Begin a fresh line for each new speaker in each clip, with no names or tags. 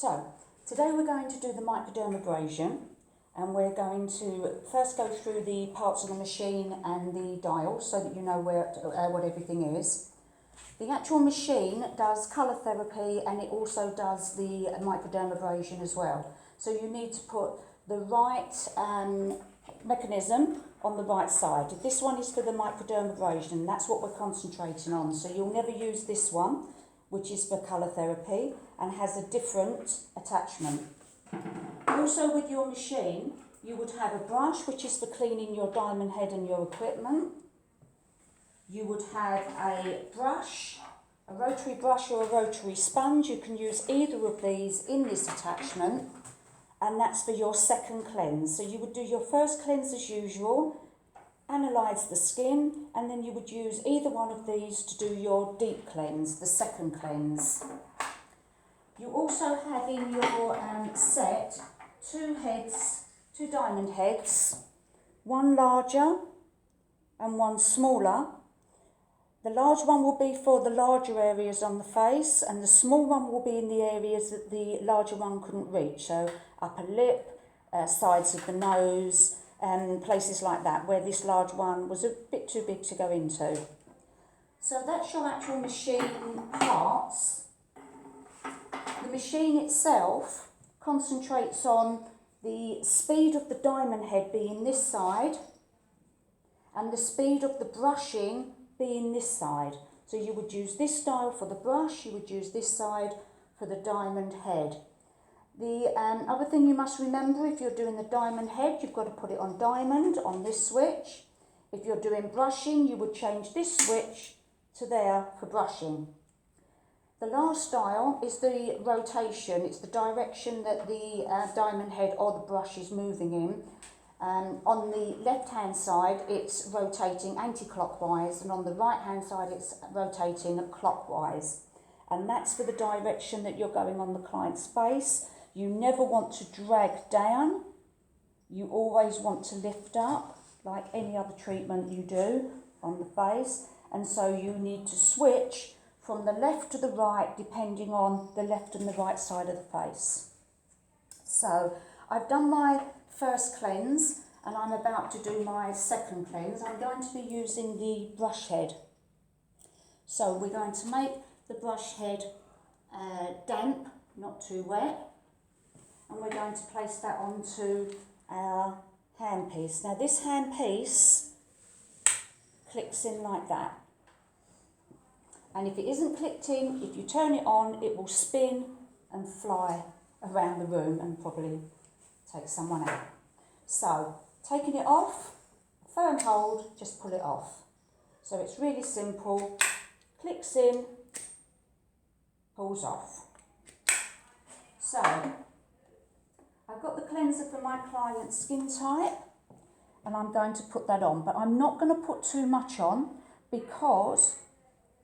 So, today we're going to do the microdermabrasion, and we're going to first go through the parts of the machine and the dials so that you know what everything is. The actual machine does colour therapy and it also does the microdermabrasion as well. So you need to put the right mechanism on the right side. This one is for the microdermabrasion, that's what we're concentrating on. So you'll never use this one, which is for colour therapy and has a different attachment. Also with your machine, you would have a brush, which is for cleaning your diamond head and your equipment. You would have a brush, a rotary brush or a rotary sponge. You can use either of these in this attachment, and that's for your second cleanse. So you would do your first cleanse as usual, analyse the skin, and then you would use either one of these to do your deep cleanse, the second cleanse. You also have in your set two diamond heads, one larger and one smaller. The large one will be for the larger areas on the face, and the small one will be in the areas that the larger one couldn't reach. So upper lip, sides of the nose, and places like that, where this large one was a bit too big to go into. So that's your actual machine parts. The machine itself concentrates on the speed of the diamond head being this side, and the speed of the brushing being this side. So you would use this style for the brush, you would use this side for the diamond head. The other thing you must remember, if you're doing the diamond head, you've got to put it on diamond on this switch. If you're doing brushing, you would change this switch to there for brushing. The last dial is the rotation. It's the direction that the diamond head or the brush is moving in. On the left-hand side, it's rotating anti-clockwise, and on the right-hand side, it's rotating clockwise. And that's for the direction that you're going on the client's face. You never want to drag down. You always want to lift up, like any other treatment you do on the face. And so you need to switch from the left to the right, depending on the left and the right side of the face. So I've done my first cleanse and I'm about to do my second cleanse. I'm going to be using the brush head. So we're going to make the brush head damp, not too wet, and we're going to place that onto our handpiece. Now this handpiece clicks in like that, and if it isn't clicked in, if you turn it on, it will spin and fly around the room and probably take someone out. So taking it off, firm hold, just pull it off. So it's really simple, clicks in, pulls off. So I've got the cleanser for my client's skin type and I'm going to put that on, but I'm not going to put too much on because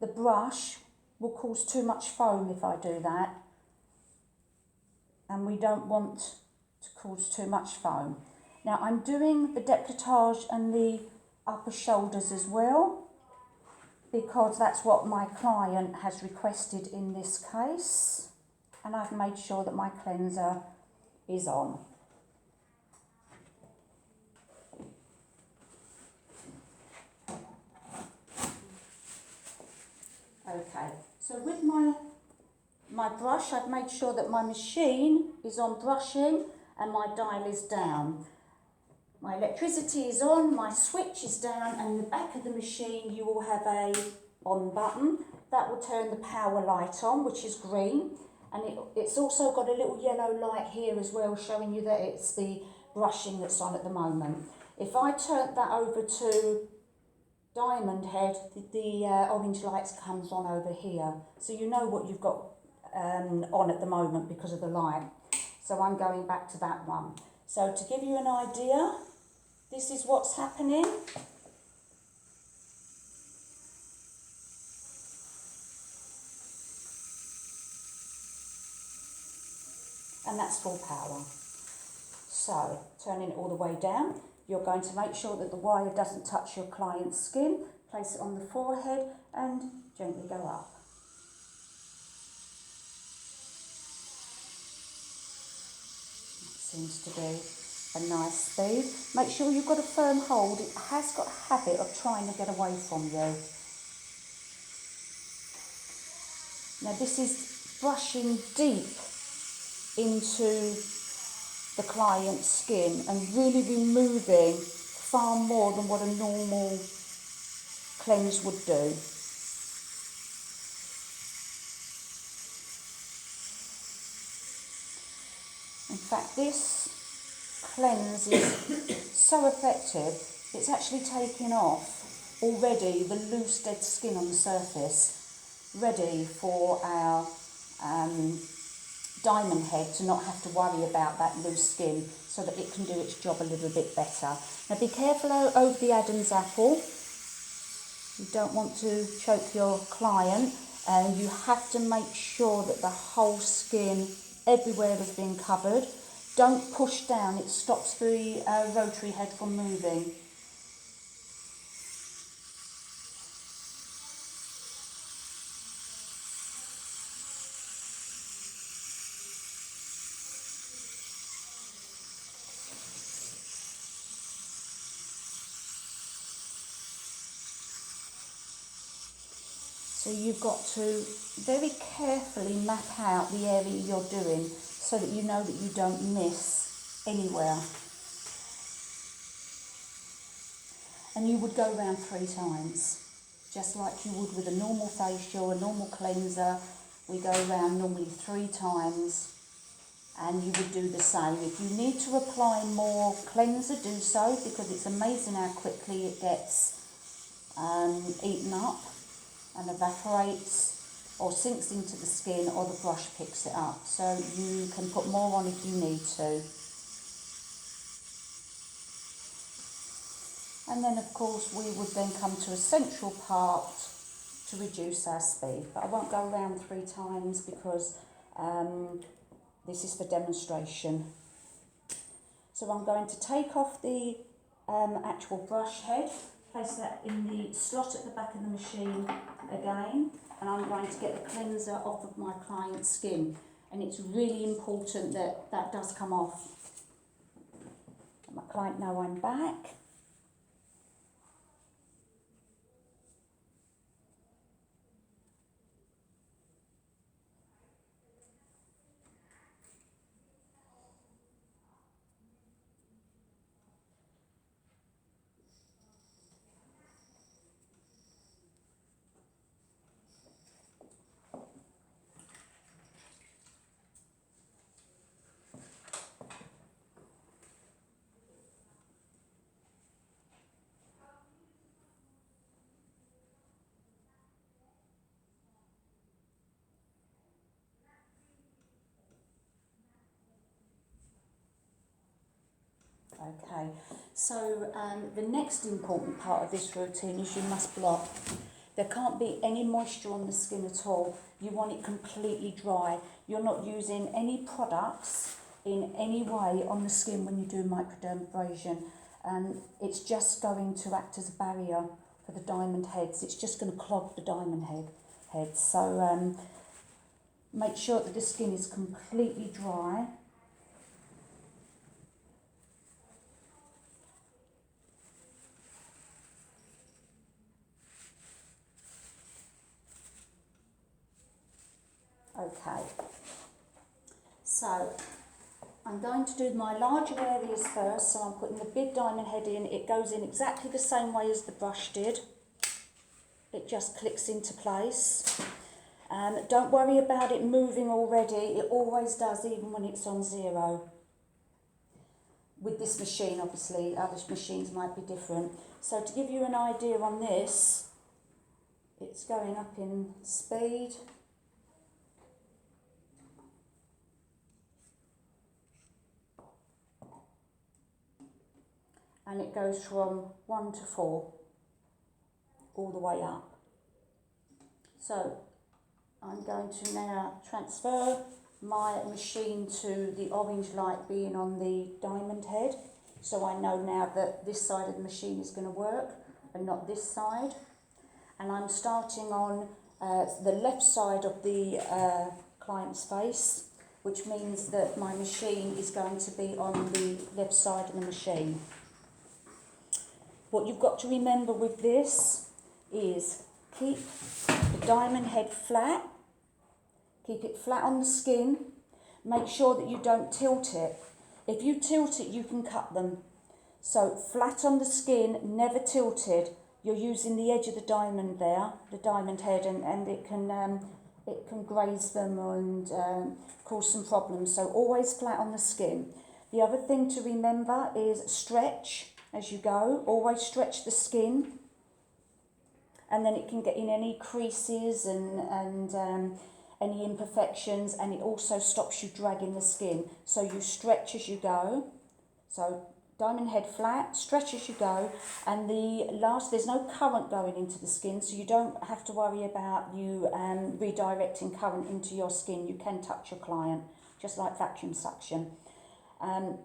the brush will cause too much foam if I do that, and we don't want to cause too much foam. Now I'm doing the décolletage and the upper shoulders as well, because that's what my client has requested in this case, and I've made sure that my cleanser is on. Okay, so with my brush, I've made sure that my machine is on brushing and my dial is down. My electricity is on, my switch is down, and in the back of the machine you will have a on button. That will turn the power light on, which is green, and it's also got a little yellow light here as well, showing you that it's the brushing that's on at the moment. If I turn that over to diamond head, the orange lights comes on over here, so you know what you've got on at the moment because of the light. So I'm going back to that one. So to give you an idea, this is what's happening. And that's full power. So turning it all the way down, you're going to make sure that the wire doesn't touch your client's skin. Place it on the forehead and gently go up. Seems to be a nice speed. Make sure you've got a firm hold. It has got a habit of trying to get away from you. Now this is brushing deep into the client's skin and really removing far more than what a normal cleanse would do. In fact, this cleanse is so effective, it's actually taking off already the loose dead skin on the surface, ready for our diamond head to not have to worry about that loose skin, so that it can do its job a little bit better. Now be careful over the Adam's apple. You don't want to choke your client, and you have to make sure that the whole skin everywhere has been covered. Don't push down, it stops the rotary head from moving. So you've got to very carefully map out the area you're doing so that you know that you don't miss anywhere. And you would go around 3 times, just like you would with a normal facial, a normal cleanser. We go around normally 3 times, and you would do the same. If you need to apply more cleanser, do so, because it's amazing how quickly it gets eaten up and evaporates or sinks into the skin, or the brush picks it up. So you can put more on if you need to. And then of course we would then come to a central part to reduce our speed. But I won't go around 3 times because this is for demonstration. So I'm going to take off the actual brush head, place that in the slot at the back of the machine again, and I'm going to get the cleanser off of my client's skin. And it's really important that that does come off. Let my client know I'm back. Okay, so the next important part of this routine is you must blot. There can't be any moisture on the skin at all. You want it completely dry. You're not using any products in any way on the skin when you do microdermabrasion. It's just going to act as a barrier for the diamond heads. It's just going to clog the diamond heads. So make sure that the skin is completely dry. Okay, so I'm going to do my larger areas first. So I'm putting the big diamond head in. It goes in exactly the same way as the brush did. It just clicks into place. Don't worry about it moving already. It always does, even when it's on 0. With this machine, obviously, other machines might be different. So to give you an idea on this, it's going up in speed. And it goes from 1 to 4, all the way up. So I'm going to now transfer my machine to the orange light being on the diamond head. So I know now that this side of the machine is going to work and not this side. And I'm starting on the left side of the client's face which means that my machine is going to be on the left side of the machine. What you've got to remember with this is keep the diamond head flat, keep it flat on the skin, make sure that you don't tilt it. If you tilt it, you can cut them. So flat on the skin, never tilted. You're using the edge of the diamond there, the diamond head, and it can graze them and cause some problems. So always flat on the skin. The other thing to remember is stretch as you go. Always stretch the skin, and then it can get in any creases and any imperfections, and it also stops you dragging the skin. So you stretch as you go. So diamond head flat, stretch as you go, and there's no current going into the skin, so you don't have to worry about you redirecting current into your skin. You can touch your client, just like vacuum suction. And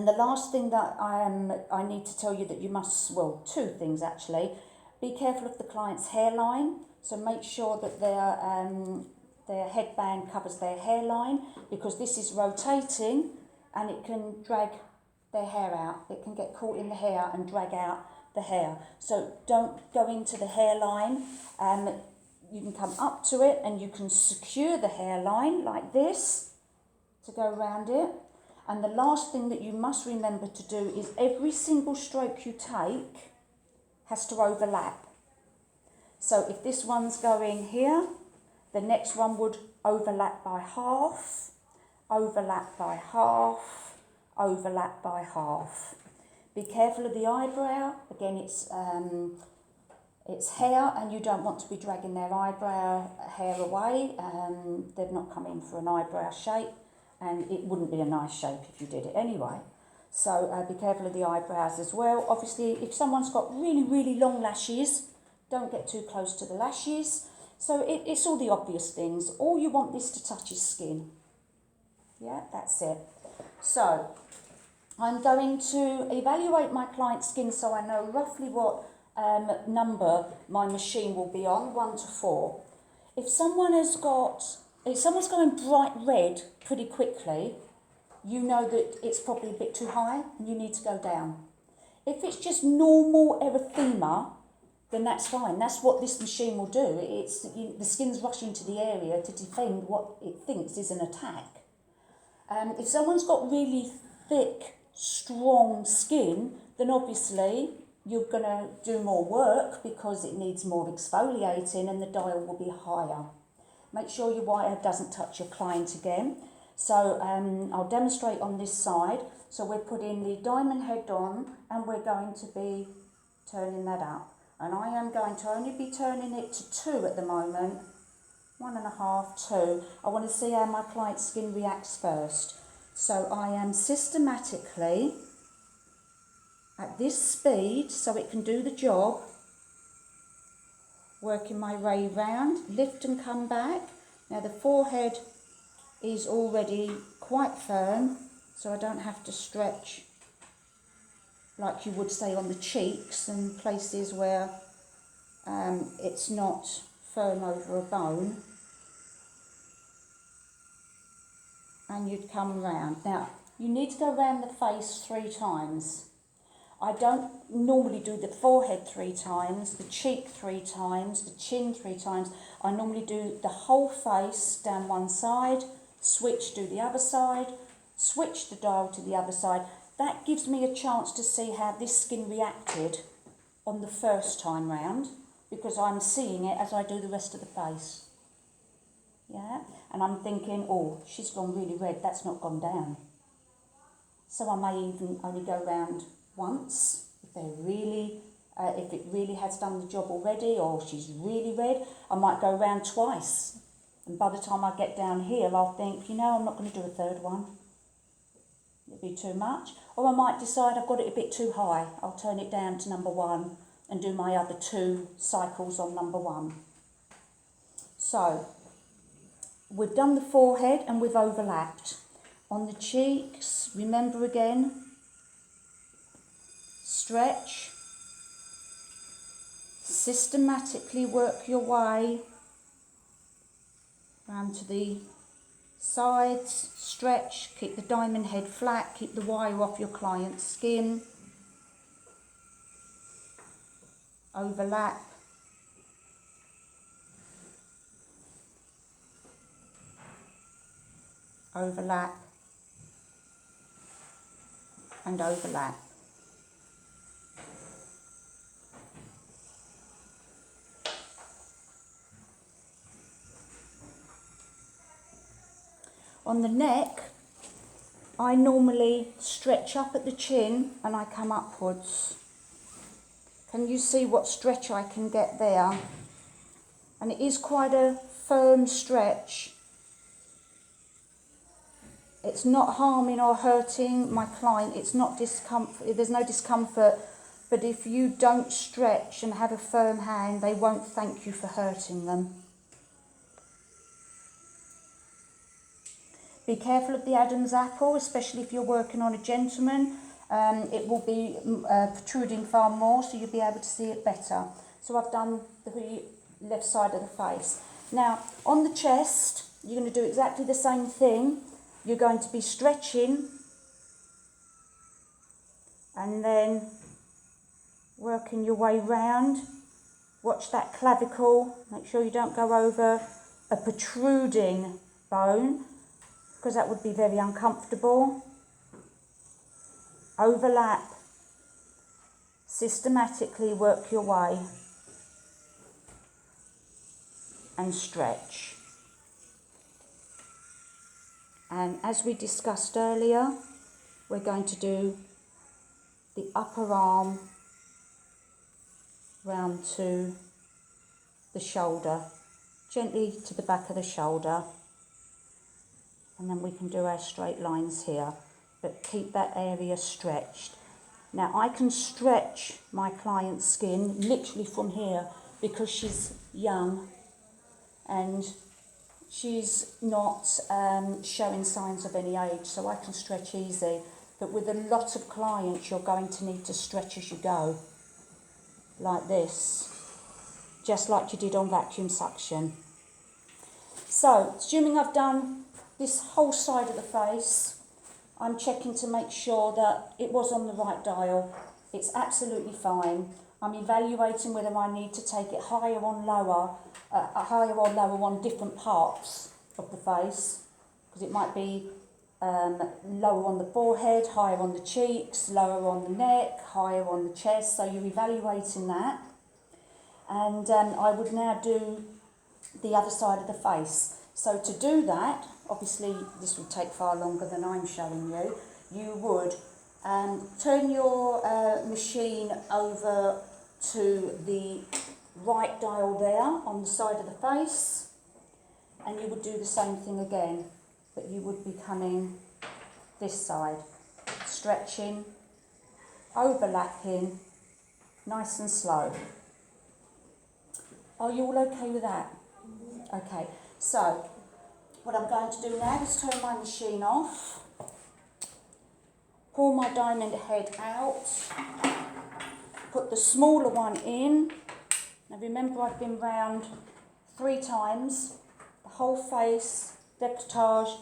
the last thing that I need to tell you that you must, well, two things actually. Be careful of the client's hairline, so make sure that their headband covers their hairline, because this is rotating and it can drag their hair out. It can get caught in the hair and drag out the hair. So don't go into the hairline. You can come up to it and you can secure the hairline like this to go around it. And the last thing that you must remember to do is every single stroke you take has to overlap. So if this one's going here, the next one would overlap by half, overlap by half, overlap by half. Be careful of the eyebrow. Again, it's hair, and you don't want to be dragging their eyebrow hair away. They've not come in for an eyebrow shape, and it wouldn't be a nice shape if you did it anyway. So be careful of the eyebrows as well. Obviously, if someone's got really, really long lashes, don't get too close to the lashes. So it's all the obvious things. All you want this to touch is skin. Yeah, that's it. So I'm going to evaluate my client's skin so I know roughly what number my machine will be on, 1 to 4. If someone's going bright red pretty quickly, you know that it's probably a bit too high and you need to go down. If it's just normal erythema, then that's fine. That's what this machine will do. The skin's rushing to the area to defend what it thinks is an attack. If someone's got really thick, strong skin, then obviously you're going to do more work because it needs more exfoliating and the dial will be higher. Make sure your wire doesn't touch your client again. So I'll demonstrate on this side. So we're putting the diamond head on and we're going to be turning that up. And I am going to only be turning it to 2 at the moment. 1.5, 2. I want to see how my client's skin reacts first. So I am systematically at this speed so it can do the job, working my way round, lift and come back. Now the forehead is already quite firm, so I don't have to stretch like you would say on the cheeks and places where it's not firm over a bone. And you'd come round. Now, you need to go round the face 3 times. I don't normally do the forehead 3 times, the cheek 3 times, the chin 3 times. I normally do the whole face down one side, switch, do the other side, switch the dial to the other side. That gives me a chance to see how this skin reacted on the first time round, because I'm seeing it as I do the rest of the face. Yeah, and I'm thinking, oh, she's gone really red, that's not gone down. So I may even only go round once, if it really has done the job already, or she's really red. I might go round twice, and by the time I get down here, I'll think, I'm not going to do a 3rd one. It'll be too much. Or I might decide I've got it a bit too high. I'll turn it down to number 1 and do my other 2 cycles on number 1. So we've done the forehead and we've overlapped. On the cheeks, remember again, stretch, systematically work your way round to the sides, stretch, keep the diamond head flat, keep the wire off your client's skin, overlap, overlap, and overlap. On the neck, I normally stretch up at the chin and I come upwards. Can you see what stretch I can get there? And it is quite a firm stretch. It's not harming or hurting my client. It's not discomfort. There's no discomfort. But if you don't stretch and have a firm hand, they won't thank you for hurting them. Be careful of the Adam's apple, especially if you're working on a gentleman. It will be protruding far more, so you'll be able to see it better. So I've done the left side of the face. Now, on the chest, you're going to do exactly the same thing. You're going to be stretching and then working your way round. Watch that clavicle. Make sure you don't go over a protruding bone, because that would be very uncomfortable. Overlap. Systematically work your way and stretch. And as we discussed earlier, we're going to do the upper arm round to the shoulder, gently to the back of the shoulder. And then we can do our straight lines here, but keep that area stretched. Now I can stretch my client's skin literally from here because she's young and she's not showing signs of any age, so I can stretch easy. But with a lot of clients, you're going to need to stretch as you go, like this, just like you did on vacuum suction. So, assuming I've done this whole side of the face, I'm checking to make sure that it was on the right dial. It's absolutely fine. I'm evaluating whether I need to take it higher or lower on different parts of the face, because it might be lower on the forehead, higher on the cheeks, lower on the neck, higher on the chest. So you're evaluating that. And I would now do the other side of the face. So to do that, obviously this would take far longer than I'm showing you. You would turn your machine over to the right dial there on the side of the face, and you would do the same thing again, but you would be coming this side, stretching, overlapping, nice and slow. Are you all okay with that? Okay, so what I'm going to do now is turn my machine off, pull my diamond head out, put the smaller one in. Now remember, I've been round 3 times, the whole face, décolletage,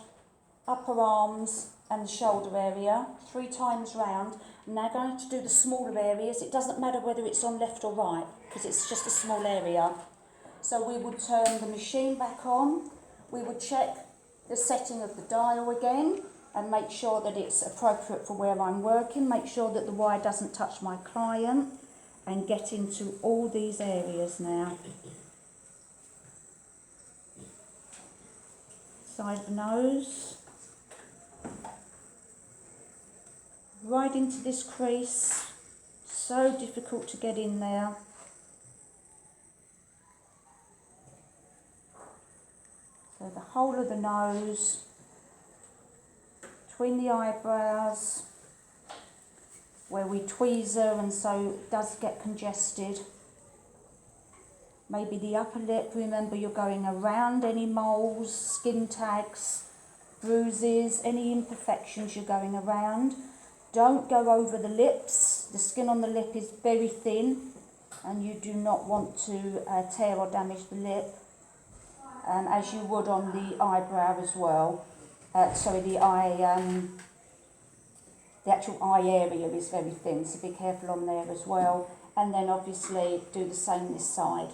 upper arms and the shoulder area, 3 times round. I'm now going to do the smaller areas. It doesn't matter whether it's on left or right, because it's just a small area. So we would turn the machine back on, we would check the setting of the dial again and make sure that it's appropriate for where I'm working, make sure that the wire doesn't touch my client, and get into all these areas now. Side of the nose, right into this crease, so difficult to get in there. So the whole of the nose, between the eyebrows, where we tweezer and so it does get congested. Maybe the upper lip, remember you're going around any moles, skin tags, bruises, any imperfections you're going around. Don't go over the lips. The skin on the lip is very thin and you do not want to tear or damage the lip, as you would on the eyebrow as well. the actual eye area is very thin, so be careful on there as well. And then obviously do the same this side.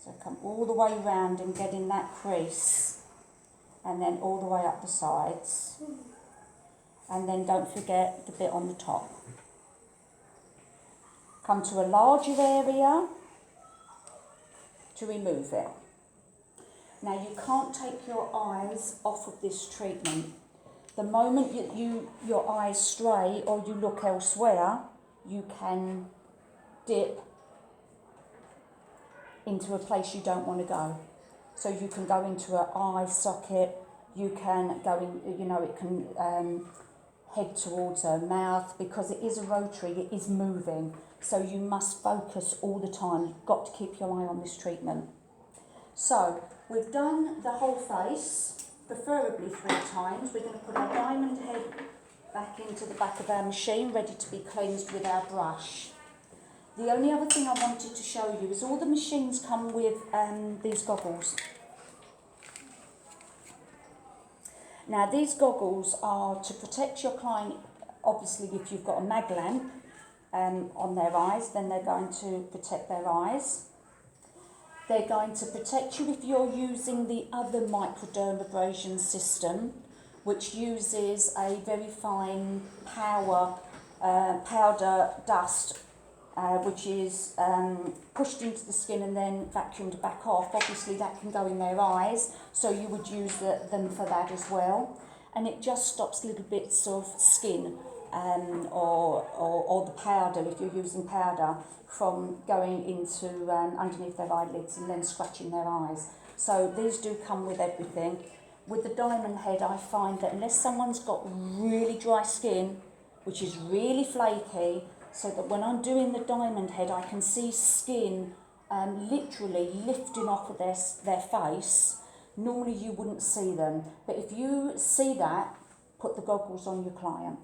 So come all the way round and get in that crease, and then all the way up the sides. And then don't forget the bit on the top. Come to a larger area to remove it. Now you can't take your eyes off of this treatment. The moment your eyes stray or you look elsewhere, you can dip into a place you don't want to go. So you can go into an eye socket, you can go in, it can head towards a mouth, because it is a rotary, it is moving. So you must focus all the time. You've got to keep your eye on this treatment. So we've done the whole face, preferably 3 times. We're going to put our diamond head back into the back of our machine, ready to be cleansed with our brush. The only other thing I wanted to show you is all the machines come with these goggles. Now these goggles are to protect your client. Obviously if you've got a mag lamp on their eyes, then they're going to protect their eyes. They're going to protect you if you're using the other Micro-Dermabrasion system, which uses a very fine powder dust, which is pushed into the skin and then vacuumed back off. Obviously that can go in their eyes, so you would use them for that as well. And it just stops little bits of skin or the powder, if you're using powder, from going into underneath their eyelids and then scratching their eyes. So these do come with everything. With the diamond head, I find that unless someone's got really dry skin, which is really flaky, so that when I'm doing the diamond head, I can see skin literally lifting off of their face. Normally you wouldn't see them, but if you see that, put the goggles on your client.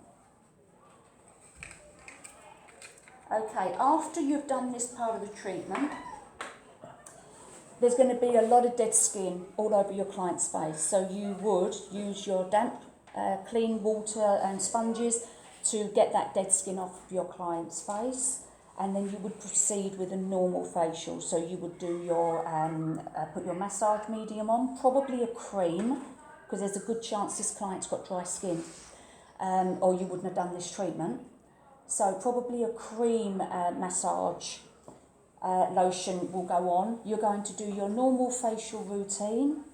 Okay, after you've done this part of the treatment, there's going to be a lot of dead skin all over your client's face. So you would use your damp, clean water and sponges to get that dead skin off of your client's face, and then you would proceed with a normal facial. So you would do your put your massage medium on, probably a cream, because there's a good chance this client's got dry skin, or you wouldn't have done this treatment. So probably a cream massage lotion will go on. You're going to do your normal facial routine.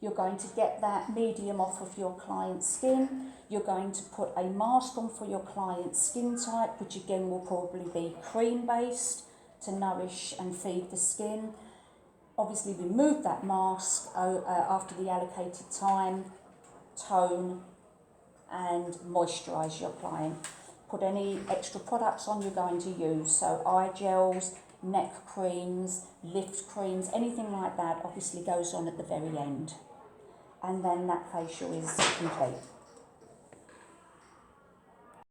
You're going to get that medium off of your client's skin. You're going to put a mask on for your client's skin type, which again will probably be cream-based to nourish and feed the skin. Obviously remove that mask after the allocated time, tone and moisturise your client. Put any extra products on you're going to use, so eye gels, neck creams, lift creams, anything like that obviously goes on at the very end. And then that facial is complete.